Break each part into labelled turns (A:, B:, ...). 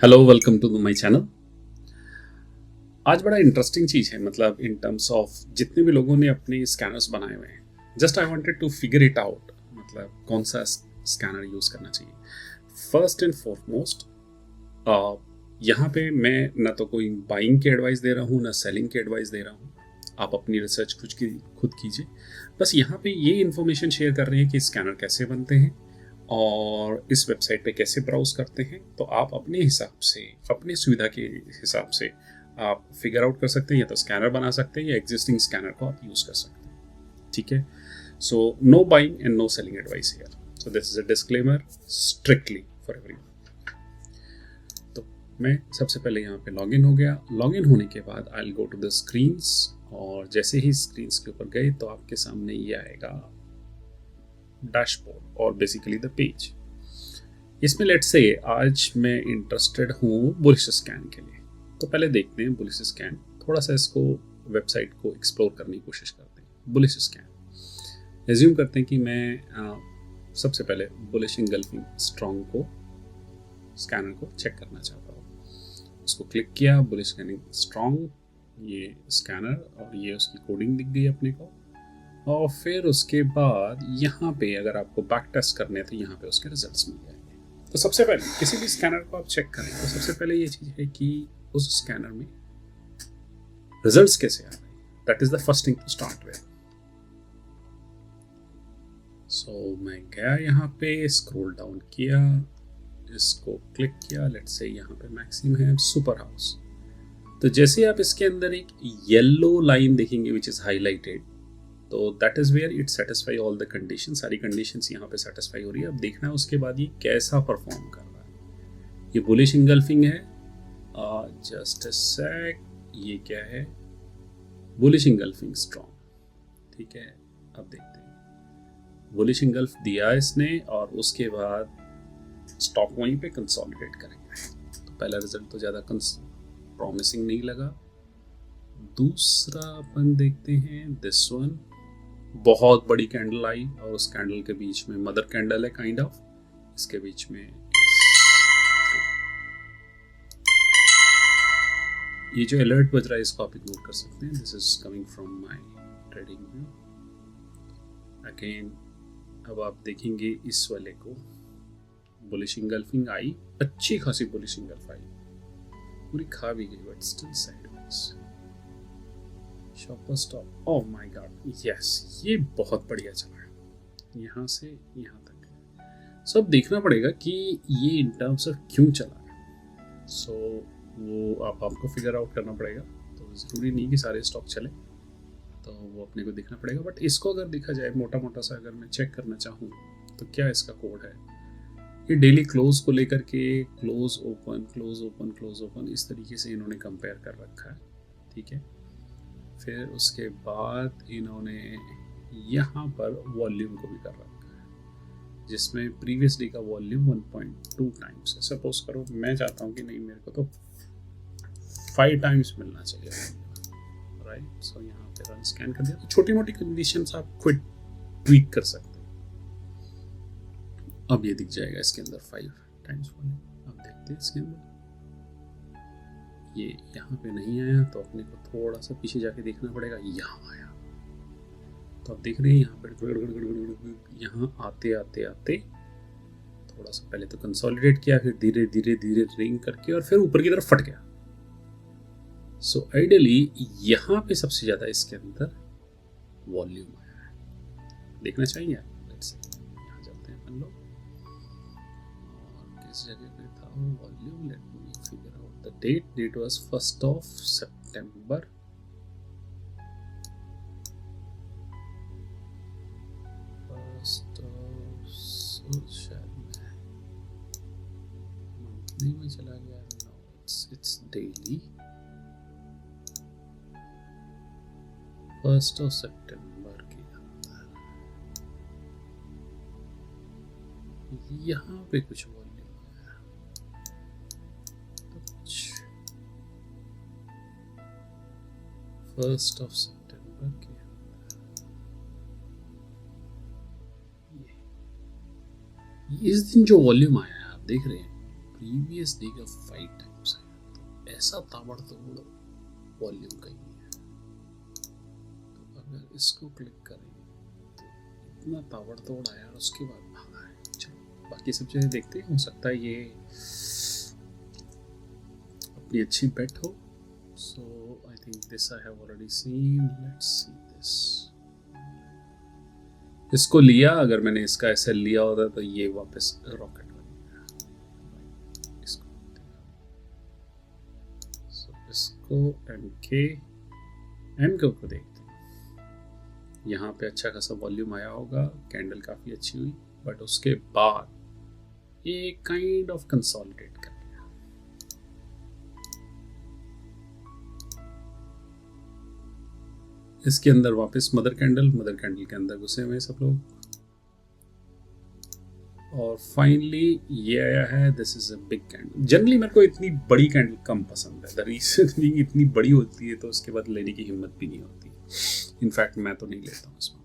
A: Hello, welcome to my channel. आज बड़ा interesting चीज़ है, मतलब इन टर्म्स ऑफ जितने भी लोगों ने अपने स्कैनर्स बनाए हुए हैं, just I wanted to figure it out, मतलब कौन सा स्कैनर यूज़ करना चाहिए। फर्स्ट एंड फॉरमोस्ट, यहाँ पे मैं ना तो कोई बाइंग की एडवाइस दे रहा हूँ ना सेलिंग की एडवाइस दे रहा हूँ। आप अपनी रिसर्च खुद कीजिए। बस यहाँ पे ये इन्फॉर्मेशन शेयर कर रहे हैं कि स्कैनर कैसे बनते हैं और इस वेबसाइट पे कैसे ब्राउज करते हैं। तो आप अपने हिसाब से, अपनी सुविधा के हिसाब से आप फिगर आउट कर सकते हैं, या तो स्कैनर बना सकते हैं या एग्जिस्टिंग स्कैनर को आप यूज़ कर सकते हैं। ठीक है, so no buying and no selling advice here. So this is a disclaimer strictly for everyone. तो मैं सबसे पहले यहाँ पे लॉगिन हो गया। लॉगिन होने के बाद I will go to the screens, और जैसे ही स्क्रीन्स के ऊपर गए तो आपके सामने ये आएगा डैशबोर्ड और बेसिकली द पेज। इसमें लेट्स से आज मैं इंटरेस्टेड हूँ बुलिश स्कैन के लिए, तो पहले देखते हैं बुलिश स्कैन। थोड़ा सा इसको वेबसाइट को एक्सप्लोर करने की कोशिश करते हैं। बुलिश स्कैन एज्यूम करते हैं कि मैं सबसे पहले बुलिश इंगल्फिंग स्ट्रॉन्ग को स्कैनर को चेक करना चाहता हूँ। उसको क्लिक किया, बुलिश स्कैनिंग स्ट्रॉन्ग, ये स्कैनर, और ये उसकी कोडिंग दिख गई अपने को। और फिर उसके बाद यहाँ पे अगर आपको बैक टेस्ट करने थे, यहाँ पे उसके रिजल्ट्स मिल जाएंगे। तो सबसे पहले किसी भी स्कैनर को आप चेक करें तो सबसे पहले ये चीज़ है कि उस स्कैनर में रिजल्ट्स कैसे आ रहे हैं। That is the first thing to start with. So मैं गया यहाँ पे, स्क्रॉल डाउन किया, इसको क्लिक किया। लेट्स से यहाँ पे मैक्सिम है सुपर हाउस। तो जैसे आप इसके अंदर एक येलो लाइन देखेंगे विच इज हाईलाइटेड, तो that is where it satisfy all the condition. सारी कंडीशंस यहाँ पे सेटिस्फाई हो रही है। अब देखना है उसके बाद ये कैसा परफॉर्म कर रहा है। ये बुलिश इंगल्फिंग है, जस्ट अ सेक, ये क्या है, बुलिश इंगल्फिंग स्ट्रॉन्ग। ठीक है, अब देखते हैं। बुलिश इंगल्फ दिया इसने, और उसके बाद स्टॉक वहीं पे कंसोलिडेट करेंगे। तो पहला रिजल्ट तो ज़्यादा प्रॉमिसिंग नहीं लगा। दूसरा अपन देखते हैं दिस वन। बहुत बड़ी कैंडल आई, और उस कैंडल के बीच में मदर कैंडल है काइंड ऑफ, इसके बीच में ये जो अलर्ट बज रहा है इसको आप इग्नोर कर सकते हैं। This is coming from my trading view. Again अब आप देखेंगे इस वाले को, बुलिश इंगल्फिंग आई, अच्छी खासी बुलिश इंगल्फ आई, पूरी खा भी गई but still sideways. Shopper stop, oh my God, yes, ये बहुत बढ़िया चला है यहाँ से यहाँ तक। सो अब देखना पड़ेगा कि ये इन टर्म्स ऑफ क्यों चला है। सो वो आपको फिगर आउट करना पड़ेगा। तो ज़रूरी नहीं कि सारे स्टॉक चले, तो वो अपने को देखना पड़ेगा। बट इसको अगर देखा जाए मोटा मोटा सा, अगर मैं चेक करना चाहूँ तो क्या इसका कोड है, ये डेली क्लोज को लेकर के close open close open close open इस तरीके से इन्होंने कंपेयर कर रखा है। ठीक है, फिर उसके बाद इन्होंने यहाँ पर वॉल्यूम को भी कर रखा है, जिसमें प्रीवियस डे का वॉल्यूम 1.2 टाइम्स है। सपोज करो मैं चाहता हूँ कि नहीं, मेरे को तो 5 टाइम्स मिलना चाहिए, राइट। सो यहाँ पे रन स्कैन कर दिया। तो छोटी मोटी कंडीशंस आप खुद ट्वीक कर सकते हैं। अब ये दिख जाएगा इसके अंदर 5 टाइम्स वॉल्यूम। अब देखते हैं इसके अंदर ये यहाँ पे नहीं आया, तो अपने को थोड़ा सा पीछे जाके देखना पड़ेगा। यहाँ आया, तो आप देख रहे हैं यहाँ पे यहाँ आते आते आते थोड़ा सा पहले तो कंसोलिडेट किया, फिर धीरे धीरे धीरे रिंग करके और फिर ऊपर की तरफ फट गया। सो आइडियली यहाँ पे सबसे ज्यादा इसके अंदर वॉल्यूम आया है, देखना चाहिए। यहाँ जाते हैं अपन लोग, और किस जगह पे था volume, let me figure out the date. Date was 1st of September। Monthly में चला गया, no it's daily. 1st of September के अंदर यहाँ पे कुछ वॉल्यूम आया, कुछ 1st of September के इस दिन जो वॉल्यूम आया है आप देख रहे हैं, प्रीवियस डे का 5 टाइम्स आया, तो ऐसा ताबड़तोड़ वॉल्यूम का ही है। तो अगर इसको क्लिक करें तो इतना ताबड़तोड़ आया और उसके बाद भागा है। चलो बाकी सब चीज़ें देखते हैं, हो सकता है ये अपनी अच्छी बेट हो। So I think this I have already seen, let's see this. इसको लिया, अगर मैंने इसका ऐसे लिया होता तो ये वापस रॉकेट बन गया। इसको इसको एम के को देखते हैं। यहाँ पे अच्छा खासा वॉल्यूम आया होगा, कैंडल काफ़ी अच्छी हुई, बट उसके बाद ये काइंड ऑफ कंसोलिडेट कर लिया। इसके अंदर वापस मदर कैंडल के अंदर घुसे हुए सब लोग, और फाइनली ये आया है। This is a big candle. Generally मेरे को इतनी बड़ी कैंडल कम पसंद है। द रीजन बीइंग इतनी बड़ी होती है तो उसके बाद लेने की हिम्मत भी नहीं होती। इनफैक्ट मैं तो नहीं लेता हूँ इसमें।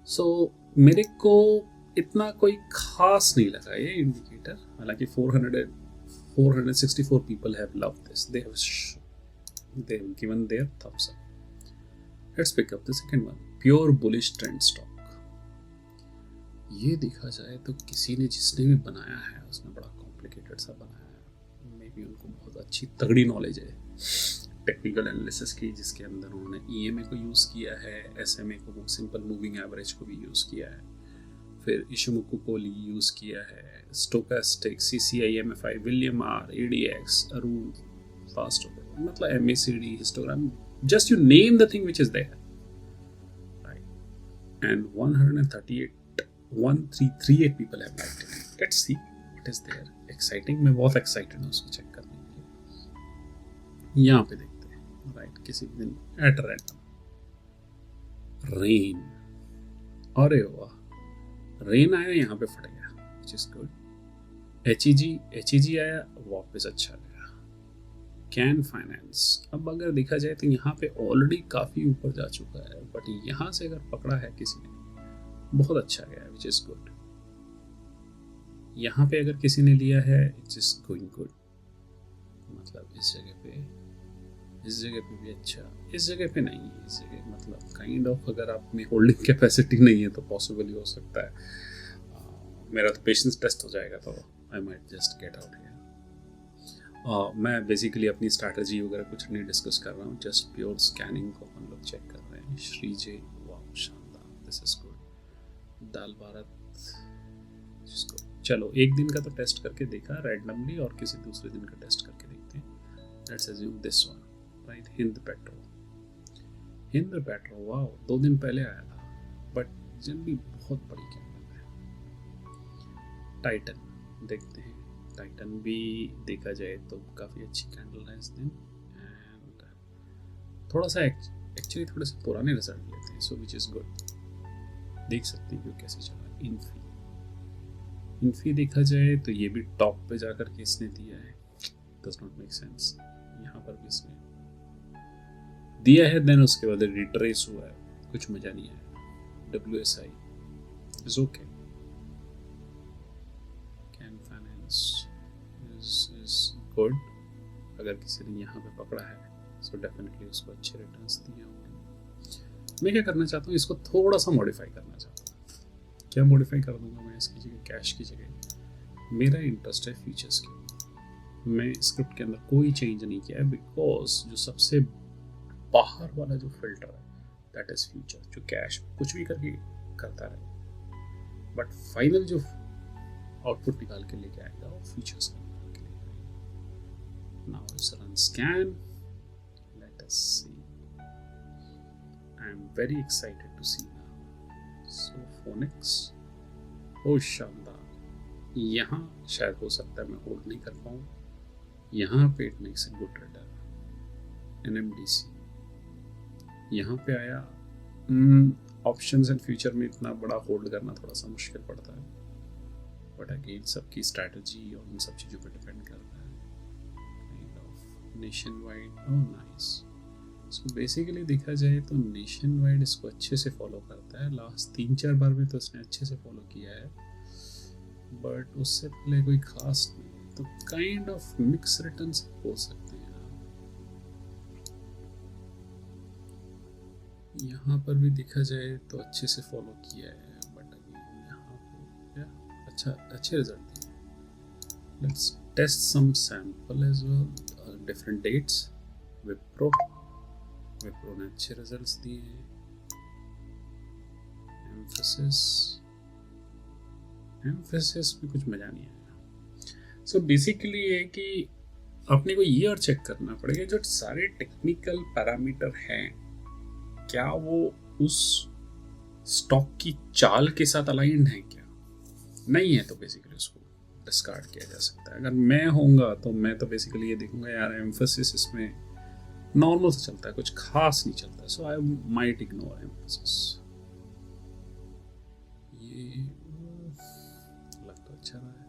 A: सो मेरे को इतना कोई खास नहीं लगा ये इंडिकेटर। हालांकि 464 people have loved this. They have given their thumbs up. Let's pick up the second one. Pure bullish trend stock. ये देखा जाए तो किसी ने जिसने भी बनाया है उसने बड़ा कॉम्प्लिकेटेड सा बनाया है। मे बी उनको बहुत अच्छी तगड़ी नॉलेज है टेक्निकल एनालिसिस की, जिसके अंदर उन्होंने EMA को यूज़ किया है, SMA को, सिंपल मूविंग एवरेज को भी यूज़ किया है, फिर इशुमुकु को यूज़ किया है, stochastic, CCI, MFI, William R, ADX, Aroon, fast मतलब MACD, histogram, just you name the thing which is there, right? And 1338 people have liked it. Let's see what is there. Exciting. मैं बहुत excited हूँ उसको check करने के लिए। यहाँ पे देखते हैं, right? किसी दिन at random rain, अरे वाह, रेन आया, यहाँ पे फट गया, which is good. HEG आया, वापस अच्छा गया। कैन फाइनेंस, अब अगर देखा जाए तो यहाँ पे ऑलरेडी काफ़ी ऊपर जा चुका है, बट यहाँ से अगर पकड़ा है किसी ने, बहुत अच्छा गया, विच इज़ गुड। यहाँ पे अगर किसी ने लिया है, इट्स इज गोइंग गुड। मतलब इस जगह पे भी अच्छा, इस जगह पे नहीं है, इस जगह मतलब काइंड ऑफ अगर आप में होल्डिंग कैपेसिटी नहीं है तो पॉसिबल ही हो सकता है। मेरा तो पेशेंस टेस्ट हो जाएगा, तो I might just get out here. मैं बेसिकली अपनी स्ट्रैटेजी वगैरह कुछ नहीं डिस्कस कर रहा हूँ, जस्ट प्योर स्कैनिंग को हम लोग चेक कर रहे हैं। श्रीजे, वाह शानदार, दिस इज गुड। दाल भारत, जिसको चलो एक दिन का तो टेस्ट करके देखा रैंडमली, और किसी दूसरे दिन का टेस्ट करके देखते हैं। Let's assume this one, right? Hind petro, वाह 2 दिन पहले आया था, बट जनरली बहुत बड़ी कैंडल है। टाइटन देखते हैं, टाइटन भी देखा जाए तो काफ़ी अच्छी कैंडल है इस दिन, एंड थोड़ा सा एक्चुअली थोड़े से पुराने रिजल्ट लेते हैं, सो विच इज़ गुड। देख सकते हैं कैसे चला। इन्फी देखा जाए तो ये भी टॉप पे जाकर के इसने दिया है, डज नॉट मेक सेंस। यहाँ पर भी इसने दिया है, देन उसके बाद रिट्रेस हुआ है, कुछ मजा नहीं आया। WSI is okay, can finance is good. अगर किसी ने यहाँ पे पकड़ा है सो डेफिनेटली उसको अच्छे रिटर्न्स दिए होंगे। मैं क्या करना चाहता हूँ, इसको थोड़ा सा मॉडिफाई करना चाहता हूँ। क्या मॉडिफाई कर दूंगा मैं इसकी जगह, कैश की जगह मेरा इंटरेस्ट है फ्यूचर्स के। मैं स्क्रिप्ट के अंदर कोई चेंज नहीं किया है, बिकॉज जो सबसे बाहर वाला जो फिल्टर है दैट इज फ्यूचर, जो कैश कुछ भी करके करता रहे, बट फाइनल जो आउटपुट निकाल के लेके आएगा वो फ्यूचर्स का निकाल के लेके आएगा। Now it's run scan, let us see. I am very excited to see now. So Phoenix, ओ शानदार। यहाँ शायद हो सकता है मैं होल्ड नहीं कर पाऊँ, यहाँ पे it makes a good return. NMDC यहाँ पे आया। ऑप्शंस एंड फ्यूचर में इतना बड़ा होल्ड करना थोड़ा सा मुश्किल पड़ता है, बट अगेन सबकी स्ट्रैटेजी और उन सब चीज़ों पर डिपेंड करता है। Kind of nation wide, oh nice. So basically देखा जाए तो नेशन वाइड इसको अच्छे से फॉलो करता है। लास्ट 3-4 बार में तो इसने अच्छे से फॉलो किया है। बट उससे पहले कोई खास नहीं, तो काइंड ऑफ मिक्स रिटर्न्स हो सकते हैं। यहाँ पर भी देखा जाए तो अच्छे से फॉलो किया है, बट अभी यहाँ पे अच्छा अच्छे रिजल्ट दिए। Let's test some sample as well, different dates. Wipro ने अच्छे रिजल्ट्स दिए हैं। एम्फेसिस में कुछ मजा नहीं आया। सो बेसिकली ये कि अपने को ये और चेक करना पड़ेगा जो सारे टेक्निकल पैरामीटर हैं, क्या वो उस स्टॉक की चाल के साथ अलाइंड है, क्या नहीं है तो बेसिकली उसको डिस्कार्ड किया जा सकता है। अगर मैं होऊंगा तो मैं तो बेसिकली ये देखूंगा यार एम्फेसिस इसमें नॉर्मल से चलता है, कुछ खास नहीं चलता, सो आई माइट इग्नोर एम्फेसिस। ये लग तो अच्छा रहा है,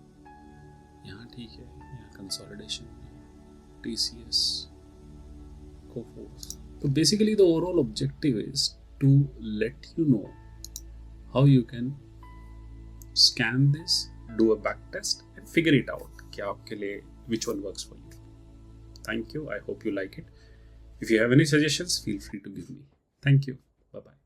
A: यहाँ ठीक है, यहाँ consolidation, TCS, Coforge. So basically the overall objective is to let you know how you can scan this, do a back test and figure it out क्या आपके लिए which one works for you. Thank you. I hope you like it. If you have any suggestions, feel free to give me. Thank you. Bye bye.